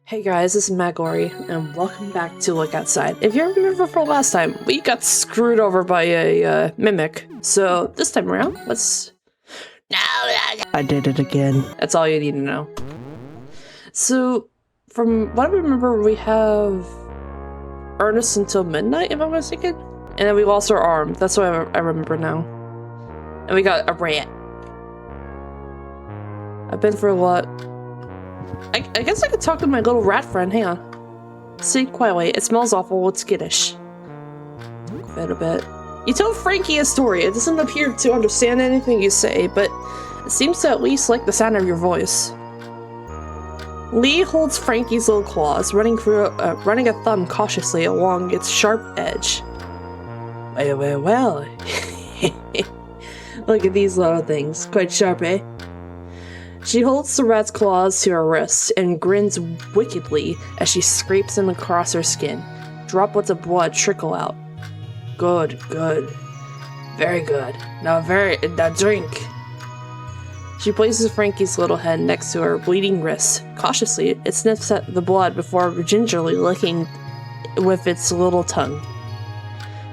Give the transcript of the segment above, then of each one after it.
Hey guys, this is MagolorRee, and welcome back to Look Outside. If you remember from last time, we got screwed over by a mimic. So this time around, let's... I did it again. That's all you need to know. So, from what I remember, we have Ernest until midnight, if I'm not mistaken. And then we lost our arm. That's what I remember now. And we got a rat. I've been for a lot. I guess I could talk to my little rat friend. Hang on. Sit quietly. It smells awful. It's skittish. Fed a bit. You tell Frankie a story. It doesn't appear to understand anything you say, but it seems to at least like the sound of your voice. Lee holds Frankie's little claws, running a thumb cautiously along its sharp edge. Well. Look at these little things. Quite sharp, eh? She holds the rat's claws to her wrists and grins wickedly as she scrapes them across her skin. Droplets of blood trickle out. Good. Very good. Now drink. She places Frankie's little head next to her bleeding wrist. Cautiously, it sniffs at the blood before gingerly licking with its little tongue.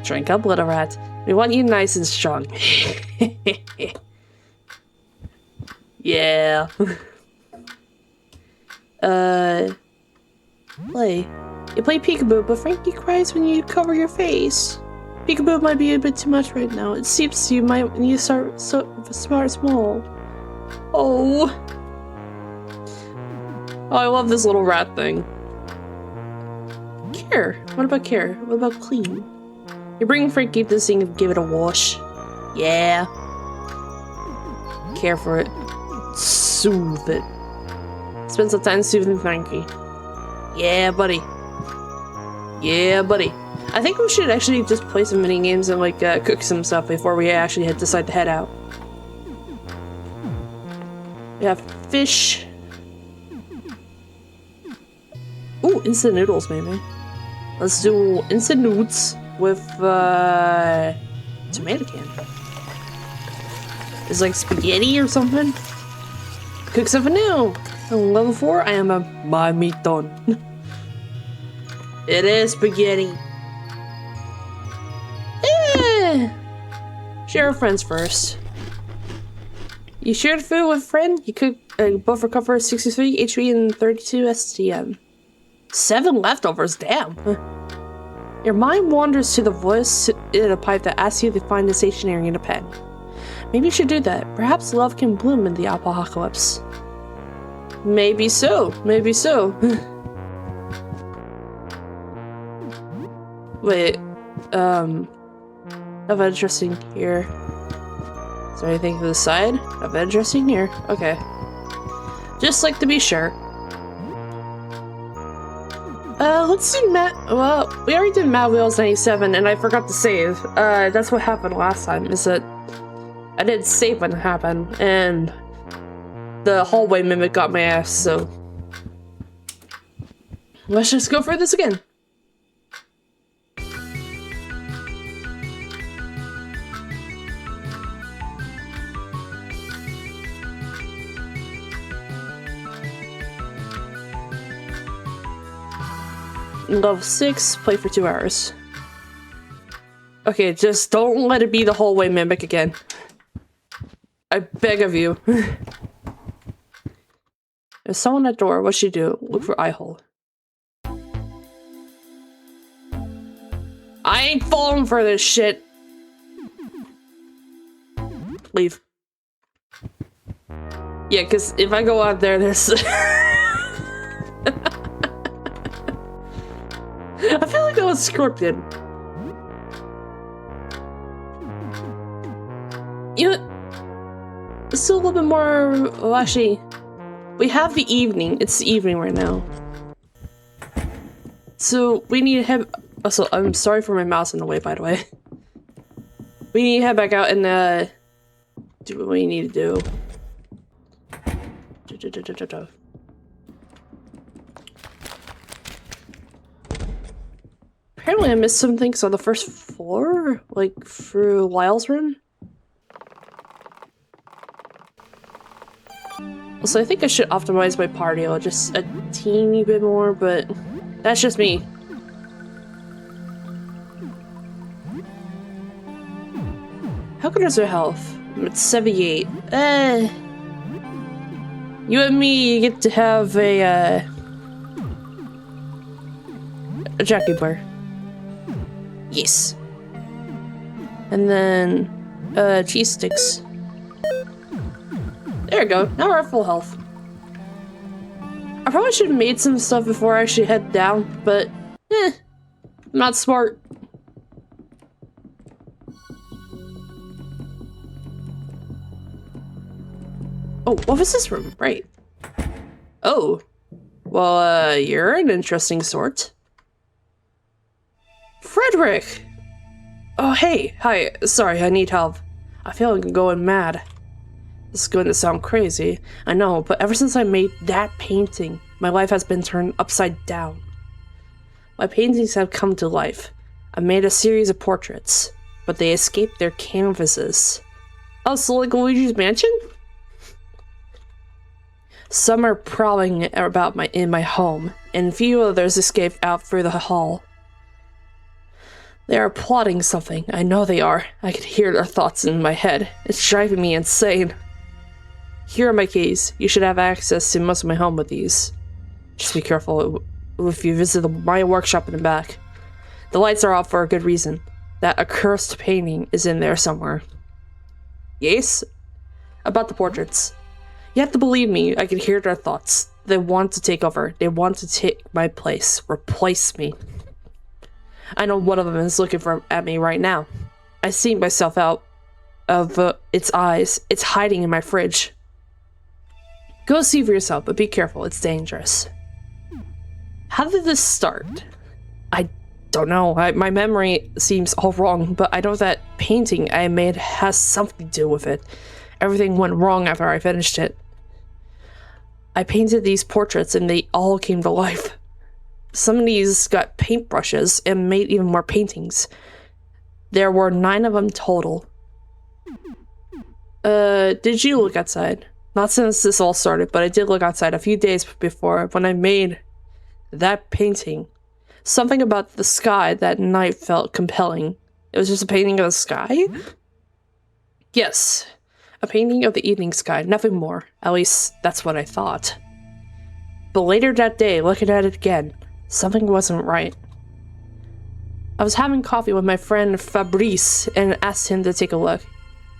Drink up, little rat. We want you nice and strong. Yeah. Play. You play peekaboo, but Frankie cries when you cover your face. Peekaboo might be a bit too much right now. It seems you might need to start small. Oh, I love this little rat thing. Care. What about care? What about clean? You bring Frankie this thing and give it a wash. Yeah. Care for it. Soothe it. Spend some time soothing Frankie. Yeah, buddy. I think we should actually just play some mini games and like cook some stuff before we actually decide to head out. We have fish. Ooh, instant noodles maybe. Let's do instant noodles with tomato can. It's like spaghetti or something. Cook something new. On level 4, I am a marmiton. It is spaghetti. Share our friends first. You shared food with a friend. You cook both recover 63 HP and 32 STM. 7 leftovers, damn. Your mind wanders to the voice in a pipe that asks you to find the stationery in a pen. Maybe you should do that. Perhaps love can bloom in the apocalypse. Maybe so. Wait, nothing interesting here. Is there anything to the side? Nothing interesting here. Okay. Just like to be sure. Let's do well, we already did Mad Wheels 97 and I forgot to save. That's what happened last time, is that I didn't save when it happened, and the hallway mimic got my ass, so let's just go for this again. Level 6, play for 2 hours. Okay, just don't let it be the hallway mimic again. I beg of you. There's someone at the door. What should you do? Look for eye hole. I ain't falling for this shit. Leave. Yeah, because if I go out there, there's... I feel like that was scripted. You know, still a little bit more. Well, actually, we have the evening. It's the evening right now, so we need to head. Also, I'm sorry for my mouse in the way, by the way. We need to head back out and do what we need to do. Apparently, I missed some things on the first floor, like through Lyle's room. Also, I think I should optimize my party just a teeny bit more, but that's just me. How good is her health? It's 78. You and me get to have a Jackie bar. Yes. And then, cheese sticks. There we go. Now we're at full health. I probably should have made some stuff before I actually head down, but, I'm not smart. Oh, what was this room? Right. Oh. Well, you're an interesting sort. Frederic! Oh, hey. Hi. Sorry, I need help. I feel like I'm going mad. This is going to sound crazy, I know, but ever since I made that painting, my life has been turned upside down. My paintings have come to life. I made a series of portraits, but they escaped their canvases. Oh, so like Luigi's Mansion? Some are prowling about in my home, and few others escape out through the hall. They are plotting something. I know they are. I can hear their thoughts in my head. It's driving me insane. Here are my keys. You should have access to most of my home with these. Just be careful if you visit my workshop in the back. The lights are off for a good reason. That accursed painting is in there somewhere. Yes? About the portraits. You have to believe me, I can hear their thoughts. They want to take over. They want to take my place. Replace me. I know one of them is looking at me right now. I see myself out of its eyes. It's hiding in my fridge. Go see for yourself, but be careful. It's dangerous. How did this start? I don't know. My memory seems all wrong, but I know that painting I made has something to do with it. Everything went wrong after I finished it. I painted these portraits and they all came to life. Some of these got paintbrushes and made even more paintings. There were 9 of them total. Did you look outside? Not since this all started, but I did look outside a few days before when I made that painting. Something about the sky that night felt compelling. It was just a painting of the sky? Yes. A painting of the evening sky, nothing more. At least, that's what I thought. But later that day, looking at it again, something wasn't right. I was having coffee with my friend Fabrice and asked him to take a look.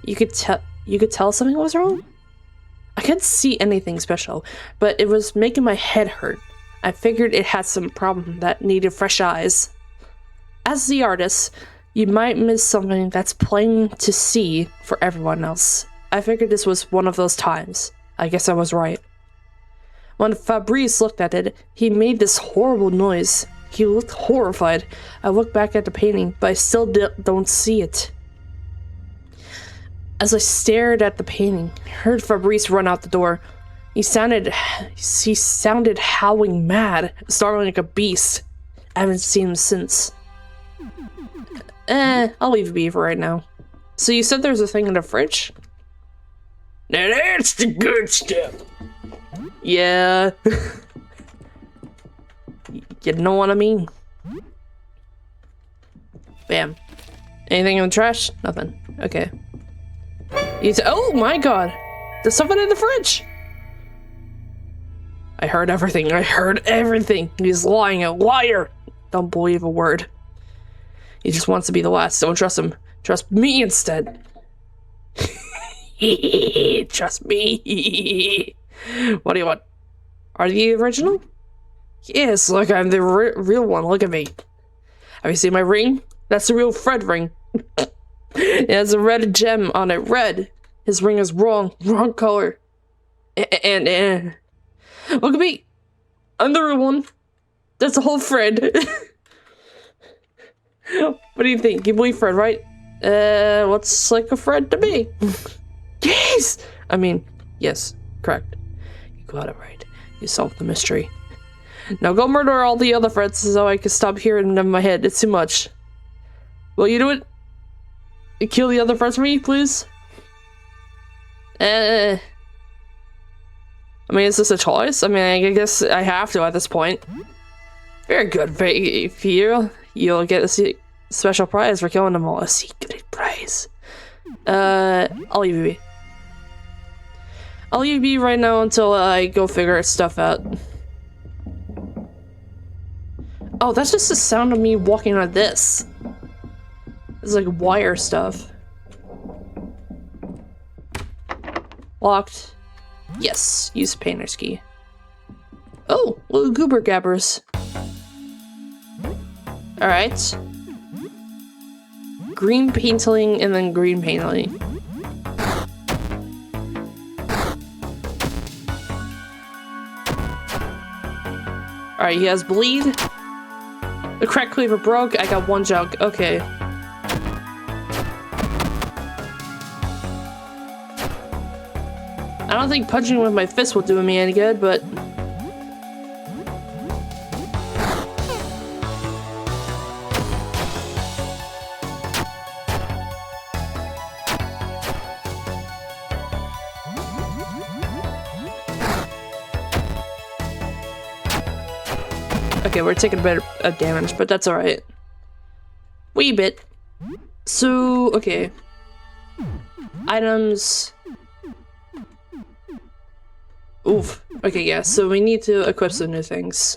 You could tell something was wrong? I couldn't see anything special, but it was making my head hurt. I figured it had some problem that needed fresh eyes. As the artist, you might miss something that's plain to see for everyone else. I figured this was one of those times. I guess I was right. When Fabrice looked at it, he made this horrible noise. He looked horrified. I looked back at the painting, but I still don't see it. As I stared at the painting, I heard Fabrice run out the door. He sounded howling mad, snarling like a beast. I haven't seen him since. I'll leave it be for right now. So you said there's a thing in the fridge? Now that's the good stuff. Yeah. You know what I mean? Bam. Anything in the trash? Nothing. Okay. Oh my god! There's something in the fridge! I heard everything. I heard everything. He's lying, a liar. Don't believe a word. He just wants to be the last. Don't trust him. Trust me instead. Trust me. What do you want? Are you the original? Yes, look, I'm the real one. Look at me. Have you seen my ring? That's the real Fred ring. It has a red gem on it. Red. His ring is wrong. Wrong color. And look at me. I'm the real one. That's the whole Fred. What do you think? You believe Fred, right? What's like a Fred to me? Yes! I mean, yes, correct. You got it right. You solved the mystery. Now go murder all the other Freds so I can stop hearing them in my head. It's too much. Will you do it? Kill the other Freds for me, please? I mean, is this a choice? I mean, I guess I have to at this point. Very good, Fear. You'll get a special prize for killing them all. A secret prize. I'll leave you be. I'll leave you be right now until I go figure stuff out. Oh, that's just the sound of me walking on this. It's like wire stuff. Locked. Yes, use painter's key. Oh, little goober gabbers. Alright. Green painting and then green painting. Alright, he has bleed. The crack cleaver broke. I got one jug. Okay. I don't think punching with my fist will do me any good, but... Okay, we're taking a bit of damage, but that's alright. Wee bit. So, okay. Items... Oof. Okay, yeah, so we need to equip some new things.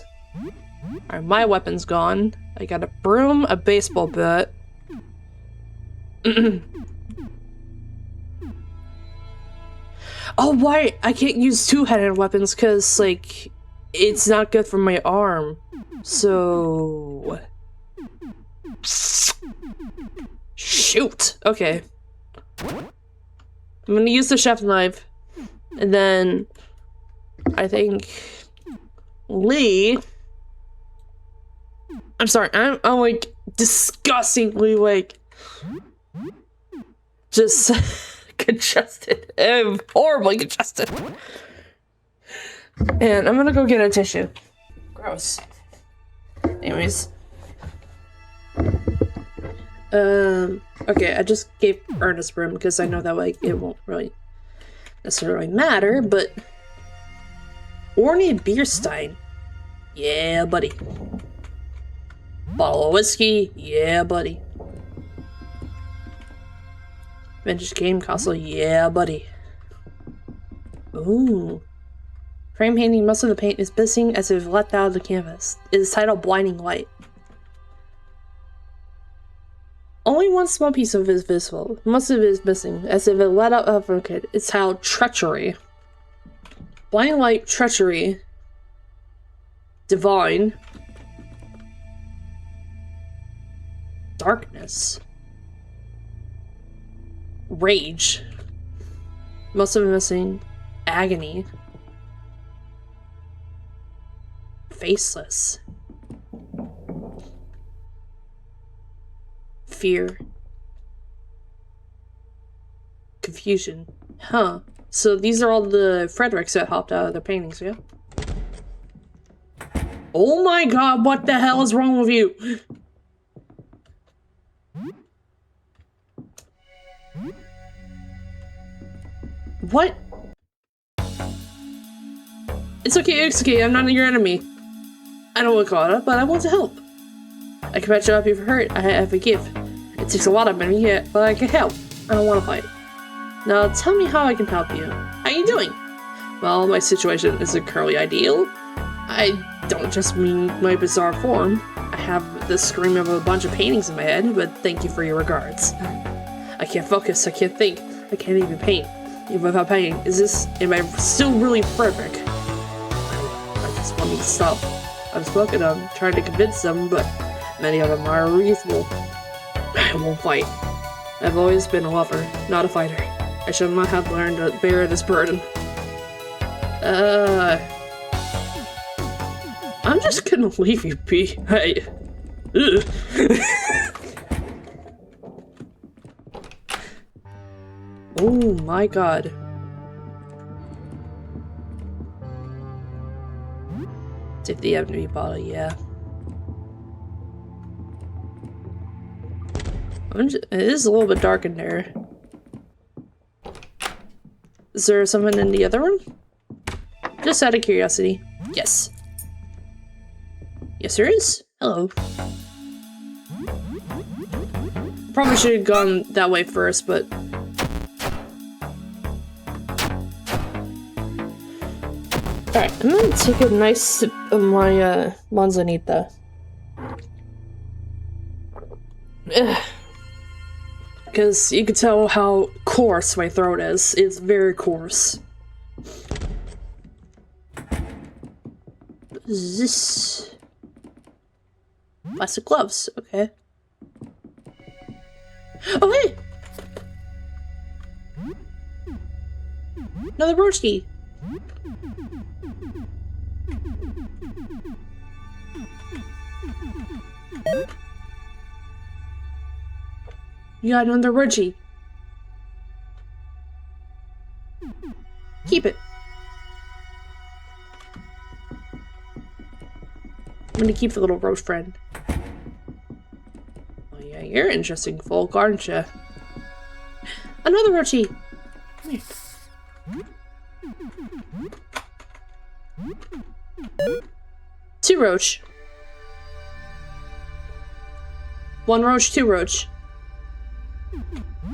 Alright, my weapon's gone. I got a broom, a baseball bat. Oh, why? I can't use two-handed weapons because, like, it's not good for my arm. So... Shoot! Okay. I'm gonna use the chef knife. And then... I think Lee. I'm sorry, I'm like disgustingly like just congested. I'm horribly congested. And I'm gonna go get a tissue. Gross. Anyways. Okay, I just gave Ernest room because I know that like it won't really necessarily matter, but Orny Beerstein. Yeah, buddy. Bottle of whiskey. Yeah, buddy. Vintage game console. Yeah, buddy. Ooh. Frame painting. Most of the paint is missing as if let out of the canvas. It is titled Blinding Light. Only one small piece of it is visible. Most of it is missing, as if it let out of a kid. It's titled Treachery. Blinding Light, Treachery, Divine, Darkness, Rage, most of it missing, Agony, Faceless, Fear, Confusion. Huh. So these are all the Frederics that hopped out of their paintings, yeah? Oh my god, what the hell is wrong with you? What? It's okay, I'm not your enemy. I don't want to call it up, but I want to help. I can patch you up if you're hurt. I have a gift. It takes a lot of money, yeah, but I can help. I don't want to fight. Now tell me how I can help you. How you doing? Well, my situation isn't currently ideal. I don't just mean my bizarre form. I have this scream of a bunch of paintings in my head, but thank you for your regards. I can't focus, I can't think, I can't even paint. Even without painting, am I still really Frederic? I just want me to stop. I've spoken, I'm trying to convince them, but many of them are reasonable. I won't fight. I've always been a lover, not a fighter. I should not have learned to bear this burden. I'm just gonna leave you be. Oh my god. Take the empty bottle, yeah. It is a little bit dark in there. Is there someone in the other room? Just out of curiosity. Yes. Yes, there is. Hello. Probably should have gone that way first, but... Alright, I'm gonna take a nice sip of my, manzanita. Because you can tell how coarse my throat is. It's very coarse. What is this? Plastic gloves, okay. Oh, hey! Another broski! You got another broski. Keep it. I'm gonna keep the little roach friend. Oh yeah, you're interesting folk, aren't you? Another roachy! Come here. Two roach. One roach, two roach.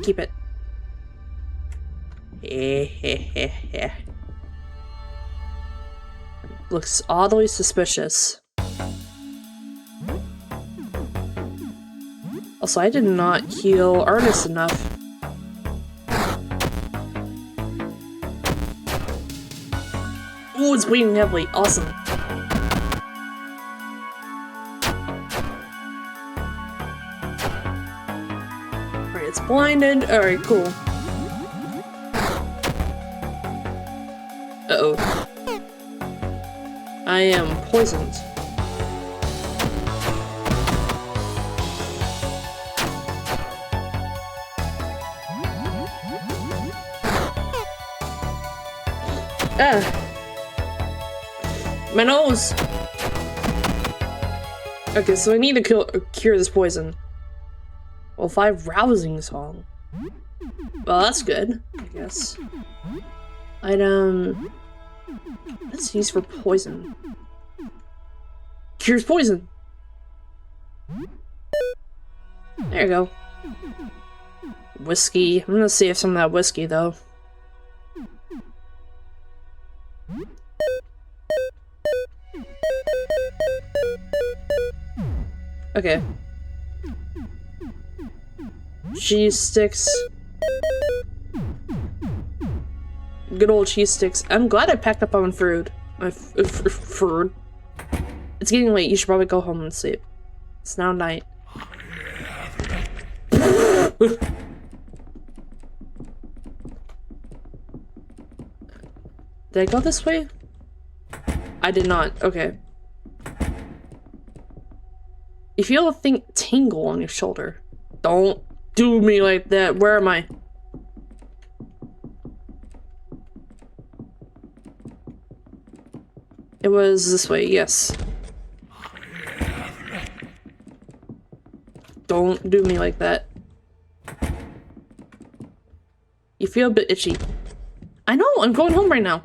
Keep it. Looks oddly suspicious. Also, I did not heal Ernest enough. Ooh, it's bleeding heavily. Awesome. Alright, it's blinded. Alright, cool. Uh-oh. I am poisoned. My nose! Okay, so I need to cure this poison. Well, 5 rousing song. Well, that's good, I guess. Item... Let's use for poison. Cures poison! There you go. Whiskey. I'm gonna save some of that whiskey, though. Okay. Cheese sticks. Good old cheese sticks. I'm glad I packed up on food. My food. It's getting late. You should probably go home and sleep. It's now night. Did I go this way? I did not. Okay. You feel a thing tingle on your shoulder. Don't do me like that. Where am I? It was this way, yes. Don't do me like that. You feel a bit itchy. I know, I'm going home right now.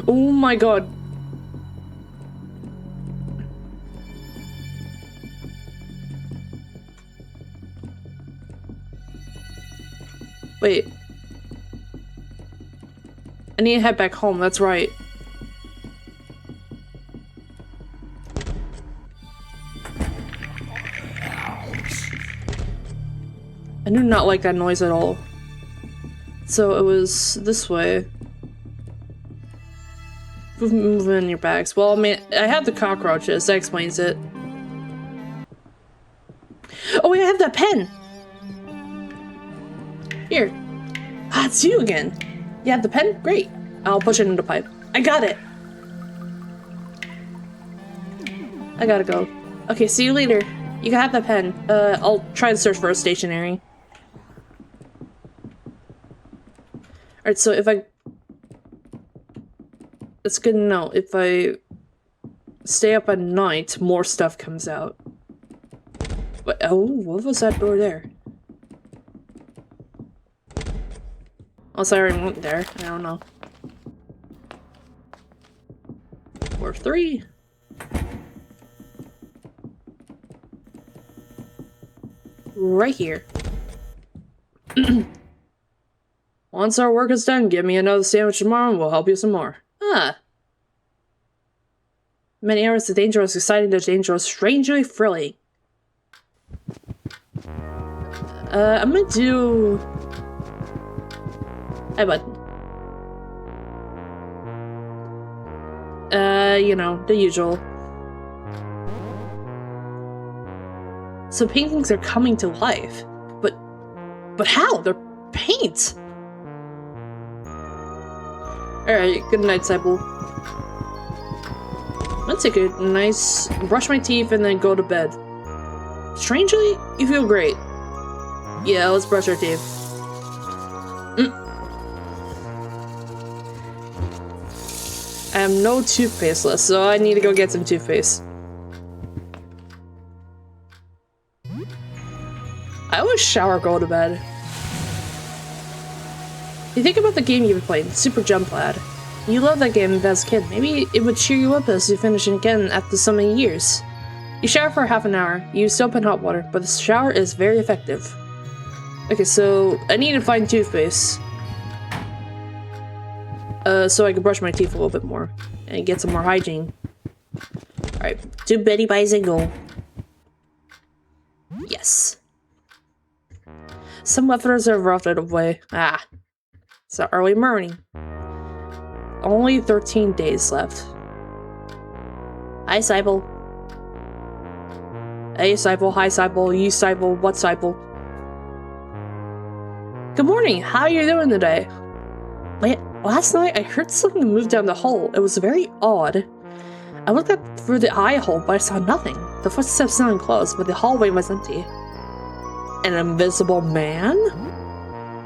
Oh my god. Wait. I need to head back home, that's right. I do not like that noise at all. So it was this way. Move in your bags. Well, I mean, I have the cockroaches. That explains it. Oh wait, I have that pen! Here. Ah, it's you again. You have the pen? Great. I'll push it into the pipe. I got it! I gotta go. Okay, see you later. You can have that pen. I'll try to search for a stationery. Alright, so if I... It's good to know. If I stay up at night, more stuff comes out. But, oh, what was that door there? Unless I already went there. I don't know. Floor 3. Right here. Once our work is done, give me another sandwich tomorrow and we'll help you some more. Ah. Many hours of dangerous, exciting to dangerous, strangely thrilling. I'm gonna do... Hey, bud. You know, the usual. So paintings are coming to life. But how? They're paint! Alright, good night, Cyble. I'm gonna take a nice... brush my teeth and then go to bed. Strangely, you feel great. Yeah, let's brush our teeth. I have no toothpaste left, so I need to go get some toothpaste. I always shower, go to bed. You think about the game you've been playing, Super Jump Lad. You love that game as a kid. Maybe it would cheer you up as you finish it again after so many years. You shower for half an hour, you use soap and hot water, but the shower is very effective. Okay, so I need to find toothpaste. So I can brush my teeth a little bit more and get some more hygiene. Alright, to Betty Buys and go. Yes. Some leftovers are rotted away. Ah. It's the early morning. Only 13 days left. Hi, Cyble. Hey, Cyble. Hi, Cyble. You, Cyble. What, Cyble? Good morning. How are you doing today? Wait, last night I heard something move down the hall. It was very odd. I looked up through the eye hole, but I saw nothing. The footsteps sounded close, but the hallway was empty. An invisible man?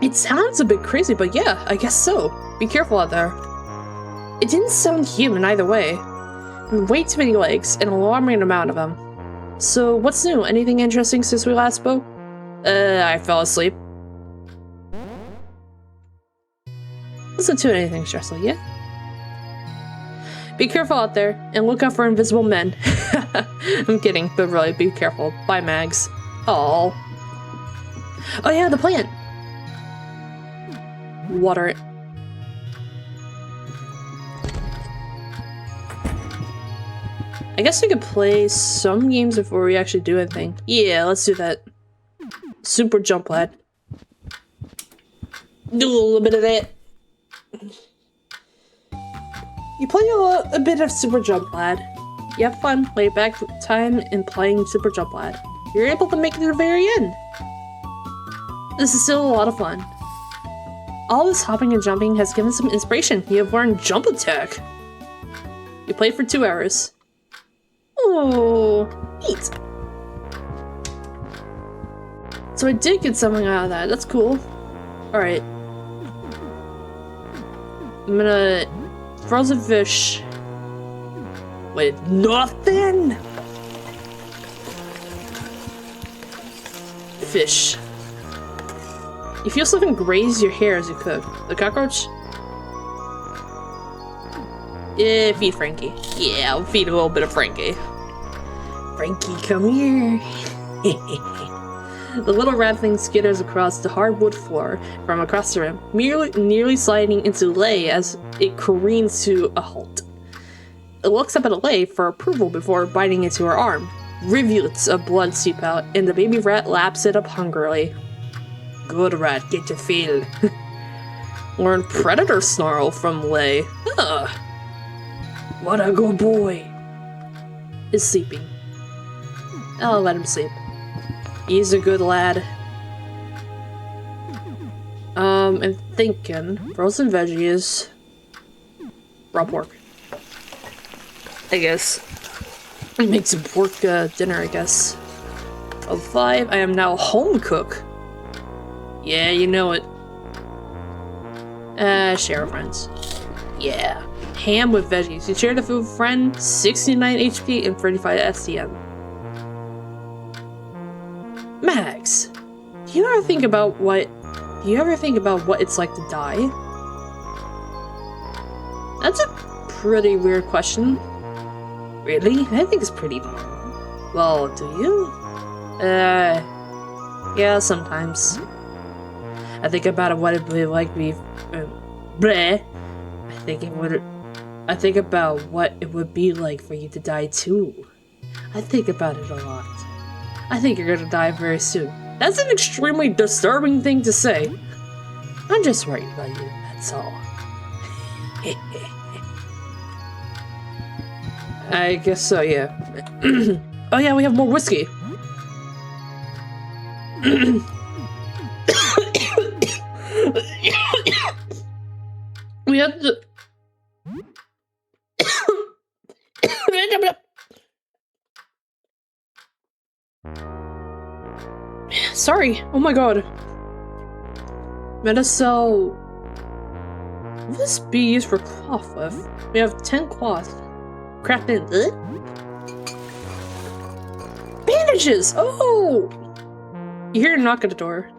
It sounds a bit crazy, but yeah, I guess so. Be careful out there. It didn't sound human either way. Way too many legs, an alarming amount of them. So, what's new? Anything interesting since we last spoke? I fell asleep. Wasn't to anything stressful yet. Be careful out there, and look out for invisible men. I'm kidding, but really, be careful. Bye, Mags. Oh. Oh yeah, the plant! Water it. I guess we could play some games before we actually do anything. Yeah, let's do that. Super Jump Lad. Do a little bit of that. You play a bit of Super Jump Lad. You have fun, laid back time in playing Super Jump Lad. You're able to make it to the very end. This is still a lot of fun. All this hopping and jumping has given some inspiration. You have learned Jump Attack. You played for 2 hours. Oh, neat. So I did get something out of that. That's cool. Alright. I'm gonna... frozen fish. With nothing? Fish. You feel something graze your hair as you cook. The cockroach? Yeah, feed Frankie. Yeah, I'll feed a little bit of Frankie. Frankie, come here. The little rat thing skitters across the hardwood floor from across the room, nearly sliding into Lay as it careens to a halt. It looks up at Lay for approval before biting into her arm. Rivulets of blood seep out, and the baby rat laps it up hungrily. Good rat, get your fill. Learn predator snarl from Lay. Ugh. What a good boy. Is sleeping. I'll let him sleep. He's a good lad. I'm thinking frozen veggies, raw pork. I guess. Make some pork dinner, I guess. Of 5, I am now home cook. Yeah, you know it. Share with friends. Yeah. Ham with veggies. You share the food with a friend, 69 HP and 35 STM. Max, do you ever think about what Do you ever think about what it's like to die? That's a pretty weird question. Really? I think it's pretty normal. Well, do you? Yeah, sometimes. I think about what it would be like to be... bleh. I think about what it would be like for you to die too. I think about it a lot. I think you're gonna die very soon. That's an extremely disturbing thing to say. I'm just worried about you, that's all. I guess so, yeah. Oh yeah, we have more whiskey. We have to... Sorry, oh my god. Metacell... Will this be used for cloth with? We have 10 cloth. Crafted in... Bandages! Oh! You hear a knock at the door.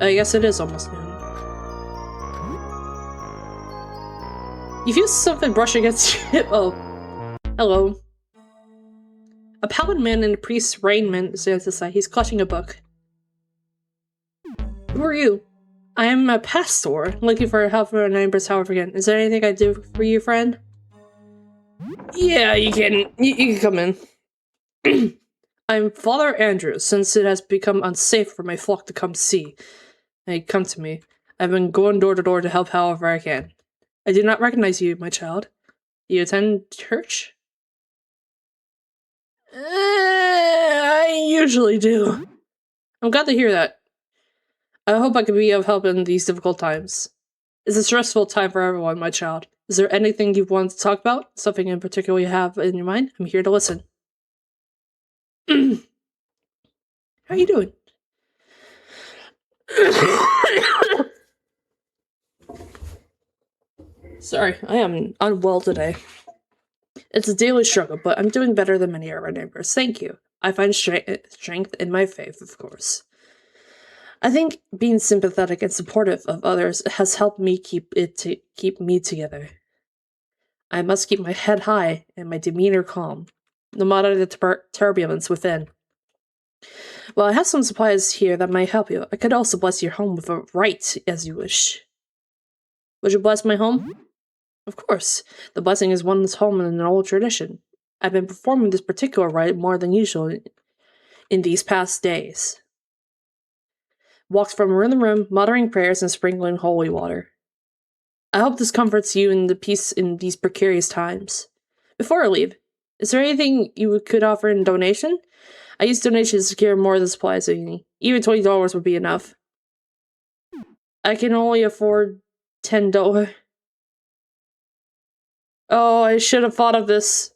I guess it is almost noon. You feel something brush against you. Oh. Hello. A pallid man in a priest's raiment stands aside. He's clutching a book. Who are you? I am a pastor, looking for help from our neighbor's house again. Is there anything I do for you, friend? Yeah, you can come in. I'm Father Andrew, since it has become unsafe for my flock to come to me. I've been going door to door to help however I can. I do not recognize you, my child. You attend church? I usually do. I'm glad to hear that. I hope I can be of help in these difficult times. It's a stressful time for everyone, my child. Is there anything you want to talk about? Something in particular you have in your mind? I'm here to listen. How are you doing? Sorry, I am unwell today. It's a daily struggle, but I'm doing better than many of our neighbors. Thank you. I find strength in my faith, of course. I think being sympathetic and supportive of others has helped me keep me together. I must keep my head high and my demeanor calm, no matter the turbulence within. Well, I have some supplies here that might help you. I could also bless your home with a rite, as you wish. Would you bless my home? Of course. The blessing is one's home in an old tradition. I've been performing this particular rite more than usual in these past days. Walks from room to room, muttering prayers and sprinkling holy water. I hope this comforts you in the peace in these precarious times. Before I leave, is there anything you could offer in donation? I use donations to secure more of the supplies that you need. Even $20 would be enough. I can only afford $10. Oh, I should have thought of this.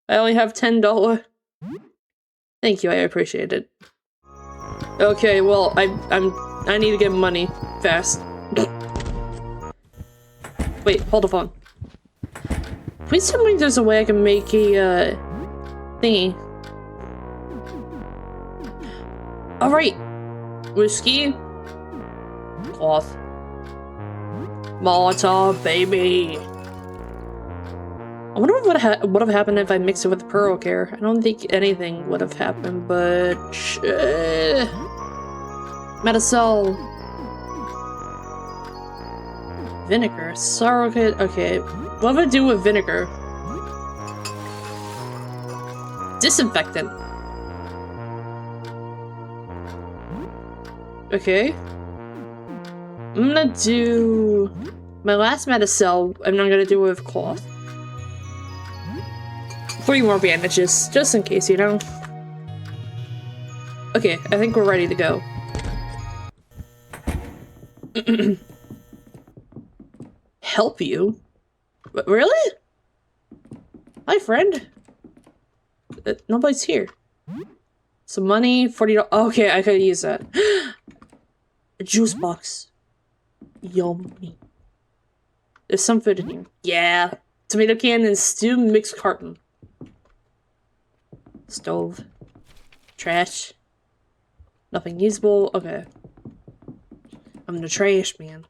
I only have $10. Thank you, I appreciate it. Okay, well, I need to get money fast. Wait, hold the phone. Please tell me there's a way I can make a thingy. Alright. Whiskey. Cloth. Molotov, baby. I wonder what would have happened if I mixed it with Pearl Care. I don't think anything would have happened, but... Metacell. Vinegar. Sorrow kit. Okay. What would I do with vinegar? Disinfectant. Okay. I'm gonna do... My last Metacell, I'm not gonna do it with cloth. 3 more bandages, just in case, you know? Okay, I think we're ready to go. Help you? Really? Hi, friend. Nobody's here. Some money, $40. Okay, I could use that. A juice box. Yummy. There's some food in here. Yeah. Tomato can and stew mixed carton. Stove. Trash. Nothing usable. Okay. I'm the trash man.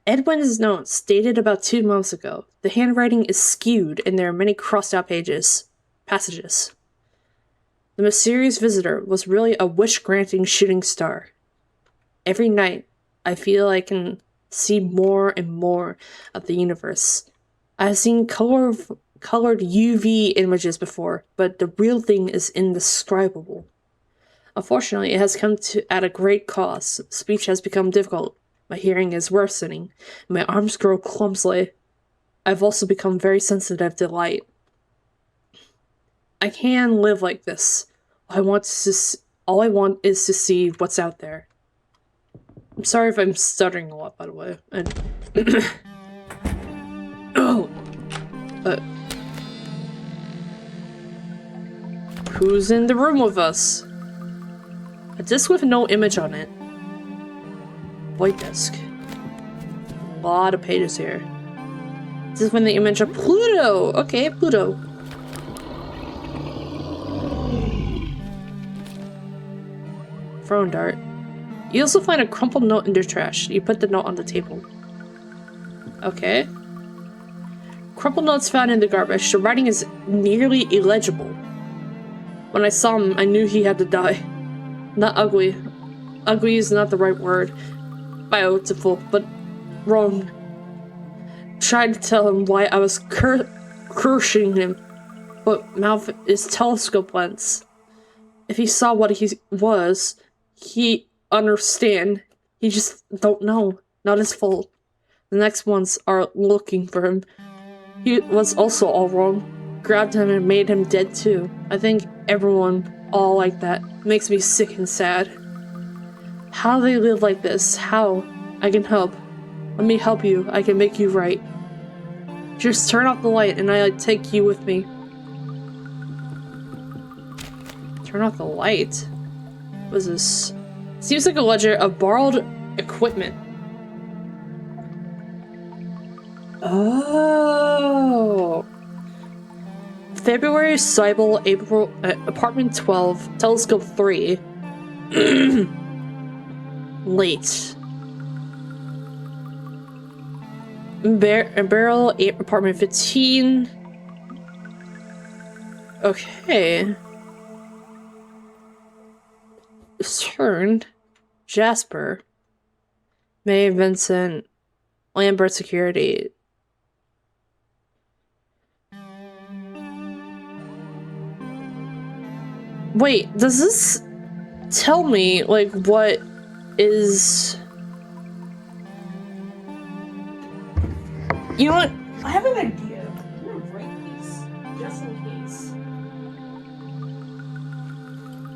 Edwin's notes, dated about 2 months ago. The handwriting is skewed, and there are many crossed-out passages. The mysterious visitor was really a wish-granting shooting star. Every night, I feel I can see more and more of the universe. I have seen colored UV images before, but the real thing is indescribable. Unfortunately, it has come at a great cost. Speech has become difficult. My hearing is worsening. My arms grow clumsily. I've also become very sensitive to light. I can't live like this. All I want is to see what's out there. I'm sorry if I'm stuttering a lot, by the way. Who's in the room with us? A disc with no image on it. White disc. A lot of pages here. This is when the image of Pluto! Okay, Pluto. Throwing dart. You also find a crumpled note in the trash. You put the note on the table. Okay. Crumpled notes found in the garbage. The writing is nearly illegible. When I saw him, I knew he had to die. Not ugly. Ugly is not the right word. Beautiful, but wrong. Tried to tell him why I was cursing him, but mouth is telescope lens. If he saw what he was, he understand. He just don't know. Not his fault. The next ones are looking for him. He was also all wrong. Grabbed him and made him dead too. I think everyone all like that. Makes me sick and sad. How they live like this? How? I can help. Let me help you. I can make you right. Just turn off the light and I'll take you with me. Turn off the light? What is this? Seems like a ledger of borrowed equipment. Oh. February, Cybele, April, apartment 12, telescope 3. Late. Barrel, apartment 15. Okay. Turn. Jasper. May Vincent. Lambert Security. Wait, does this tell me, like, what is... You know what? I have an idea. I'm gonna break these, just in case.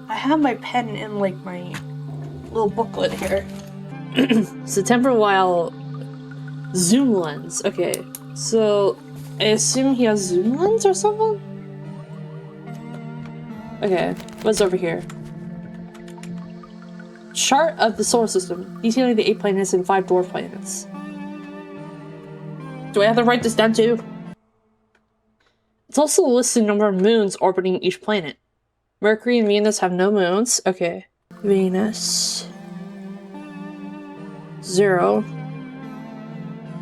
I have my pen in, like, my little booklet here. September while zoom lens. Okay, so I assume he has zoom lens or something? Okay, what's over here? Chart of the solar system, detailing the 8 planets and 5 dwarf planets. Do I have to write this down too? It's also listed number of moons orbiting each planet. Mercury and Venus have no moons. Okay. Venus. 0.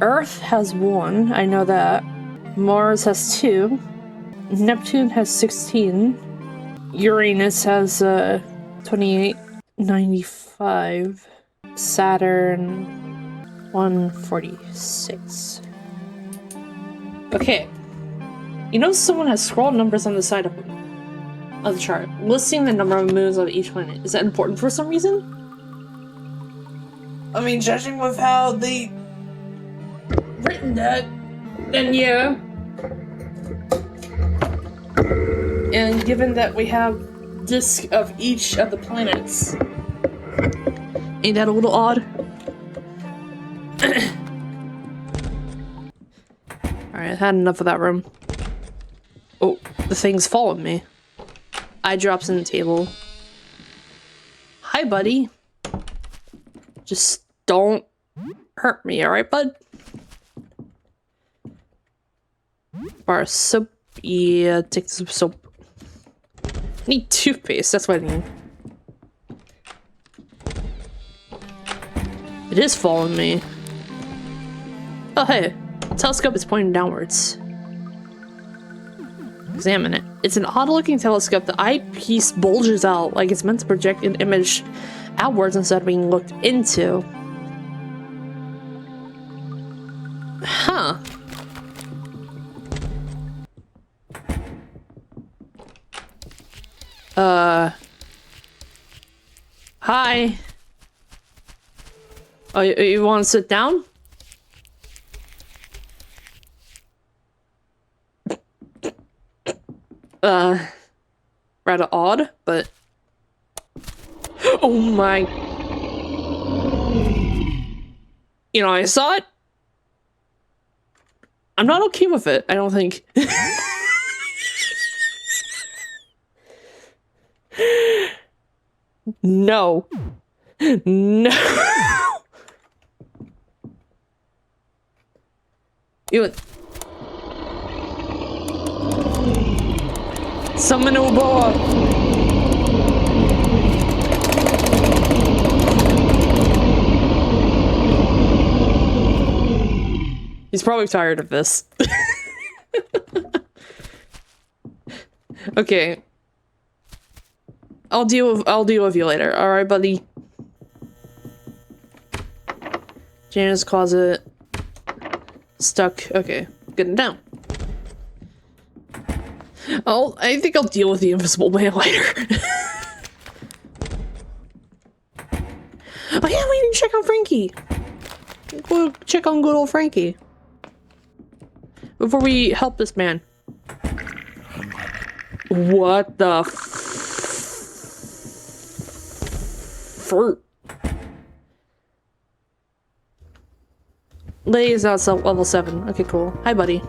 Earth has 1, I know that. Mars has 2. Neptune has 16. Uranus has 28. 95. Saturn 146. Okay. You know someone has scrolled numbers on the side of the chart, listing the number of moons on each planet. Is that important for some reason? I mean, judging with how they written that, then yeah. And given that we have disk of each of the planets, ain't that a little odd? Alright, I've had enough of that room. Oh, the thing's following me. Eye drops in the table. Hi, buddy. Just don't hurt me, alright, bud? Bar of soap. Yeah, take some soap. I need toothpaste, that's what I need. It is following me. Oh, hey. The telescope is pointing downwards. Examine it. It's an odd-looking telescope. The eyepiece bulges out like it's meant to project an image outwards instead of being looked into. Huh. Hi. Oh, you want to sit down? Rather odd, but... Oh my... You know, I saw it. I'm not okay with it, I don't think. No. No. You... Summon Uboa. He's probably tired of this. Okay. I'll deal with you later. All right, buddy. Janice closet. Stuck. Okay, getting down. I think I'll deal with the invisible man later. Oh yeah, we didn't check on Frankie. We'll check on good old Frankie before we help this man. What the fruit? Lady is now level 7. Okay, cool. Hi, buddy.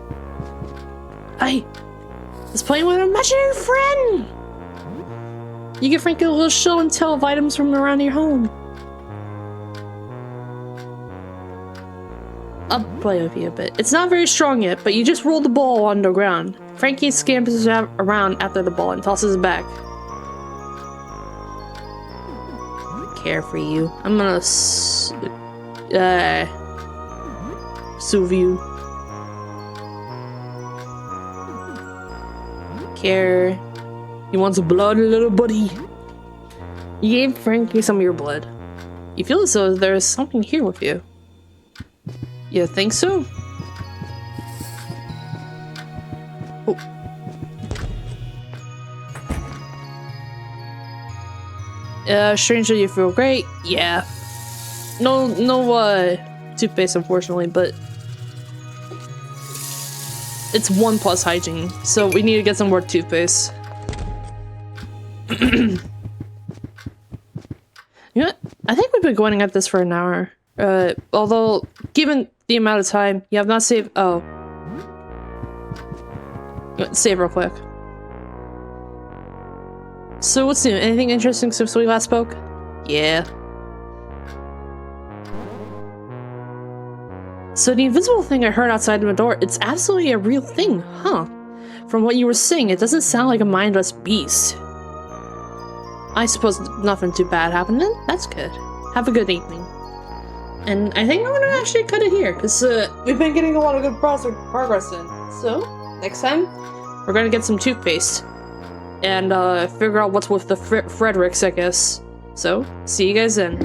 Hi. Let's play with an imaginary friend! You give Frankie a little show and tell of items from around your home. I'll play with you a bit. It's not very strong yet, but you just roll the ball on the ground. Frankie scampers around after the ball and tosses it back. Care for you. I'm gonna soothe you. Care. He wants blood, little buddy. You gave Frankie some of your blood. You feel as though there's something here with you. You think so? Oh. Strangely, you feel great? Yeah. No, toothpaste, unfortunately, but it's 1+ hygiene, so we need to get some more toothpaste. You know what? I think we've been going at this for an hour. Although, given the amount of time, you have not saved- oh. Save real quick. So what's new? Anything interesting since we last spoke? Yeah. So the invisible thing I heard outside the door, it's absolutely a real thing, huh? From what you were saying, it doesn't sound like a mindless beast. I suppose nothing too bad happened then? That's good. Have a good evening. And I think I'm gonna actually cut it here, because we've been getting a lot of good progress in. So, next time, we're gonna get some toothpaste. And figure out what's with the Frederics, I guess. So, see you guys then.